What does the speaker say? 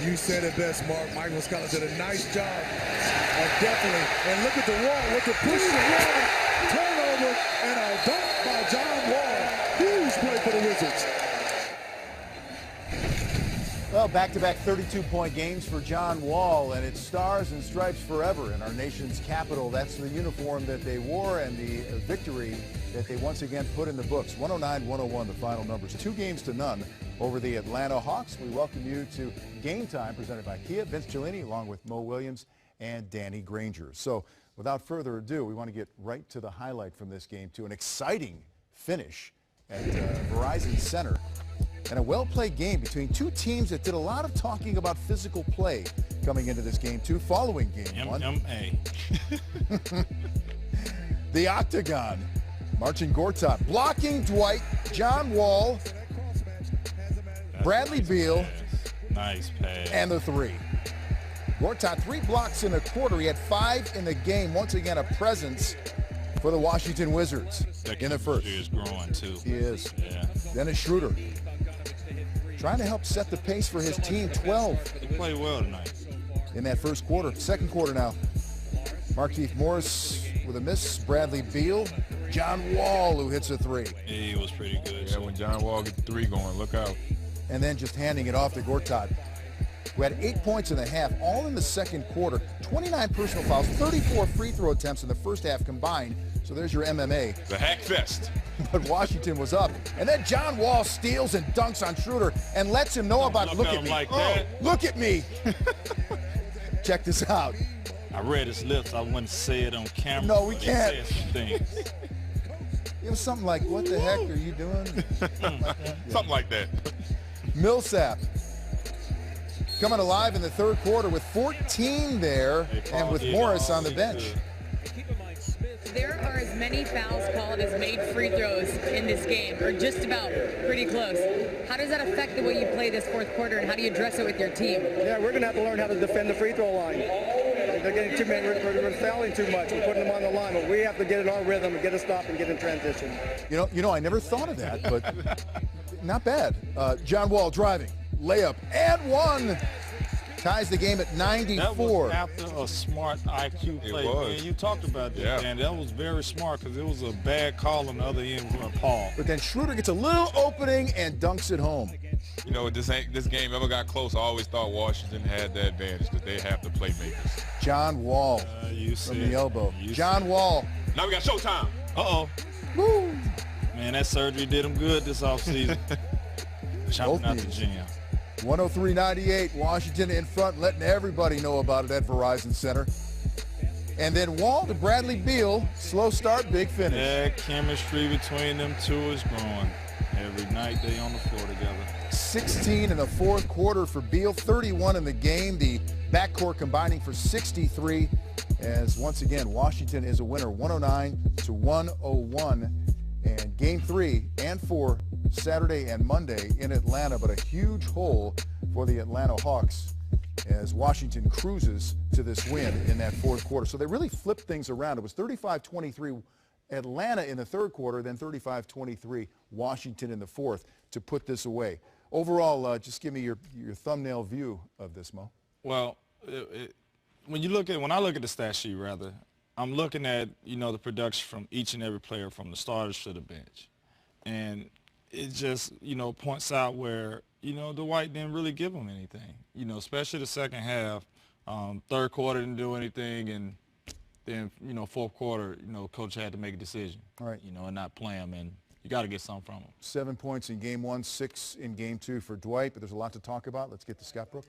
You said it best, Mark. Michael Scott did a nice job of definitely. And look at the Wall with the push the Wall. Turnover and a dunk by John Wall. Huge play for the Wizards. Well, back-to-back 32-point games for John Wall, and it's stars and stripes forever in our nation's capital. That's the uniform that they wore and the victory that they once again put in the books. 109-101, the final numbers. 2-0 over the Atlanta Hawks. We welcome you to Game Time, presented by Kia. Vince Cellini, along with Mo Williams and Danny Granger. So, without further ado, we want to get right to the highlight from this game, to an exciting finish at Verizon Center. And a well-played game between two teams that did a lot of talking about physical play coming into this game, too, following game one. MMA. The Octagon. Marcin Gortat blocking Dwight, John Wall, Bradley Beal. Nice pass. And the three. Gortat, 3 blocks in a quarter. He had 5 in the game. Once again, a presence for the Washington Wizards in the first. He is growing, too. He is. Yeah. Dennis Schroeder trying to help set the pace for his team. 12. He played well tonight. In that first quarter. Second quarter now. Markieff Morris with a miss. Bradley Beal. John Wall, who hits a 3. He was pretty good. Yeah, when John Wall gets 3 going, look out. And then just handing it off to Gortat, who had 8 points in the half, all in the second quarter. 29 personal fouls, 34 free throw attempts in the first half combined. So there's your MMA. The Hack Fest. But Washington was up. And then John Wall steals and dunks on Schroeder and lets him know about, look at me. Like that. Look at me. Check this out. I read his lips. I wouldn't say it on camera. No, we but can't. He said some things. It was something like, what the heck are you doing? Something like that. Millsap coming alive in the third quarter with 14 there and with Morris on the bench. There are as many fouls called as made free throws in this game, or just about pretty close. How does that affect the way you play this fourth quarter, and how do you address it with your team? Yeah, we're going to have to learn how to defend the free throw line. They're getting too many, we're fouling too much. We're putting them on the line, but we have to get in our rhythm and get a stop and get in transition. You know, I never thought of that, but not bad. John Wall driving, layup, and one. Ties the game at 94. That was after a smart IQ play. It was. Man, you talked about that, Yeah. and that was very smart because it was a bad call on the other end from Paul. But then Schroeder gets a little opening and dunks it home. You know, this game ever got close, I always thought Washington had the advantage because they have the playmakers. John Wall You from see the elbow. You John Wall. Now we got showtime. Uh-oh. Woo. Man, that surgery did him good this offseason. Chopping out the knees. gym. 103-98, Washington in front, letting everybody know about it at Verizon Center. And then Wall to Bradley Beal, slow start, big finish. That chemistry between them two is growing. Every night they on the floor together. 16 in the fourth quarter for Beal, 31 in the game. The backcourt combining for 63, as once again, Washington is a winner, 109-101. And game 3 and 4 Saturday and Monday in Atlanta, but a huge hole for the Atlanta Hawks as Washington cruises to this win in that fourth quarter. So they really flipped things around. It was 35-23 Atlanta in the third quarter, then 35-23 Washington in the fourth to put this away. Overall, just give me your thumbnail view of this, Mo. Well, when I look at the stat sheet, rather, I'm looking at, the production from each and every player from the starters to the bench. And it just, points out where, Dwight didn't really give them anything, especially the second half. Third quarter didn't do anything, and then, fourth quarter, coach had to make a decision, All right. And not play him, and you got to get something from him. 7 points in game 1, 6 in game 2 for Dwight, but there's a lot to talk about. Let's get to Scott Brooks.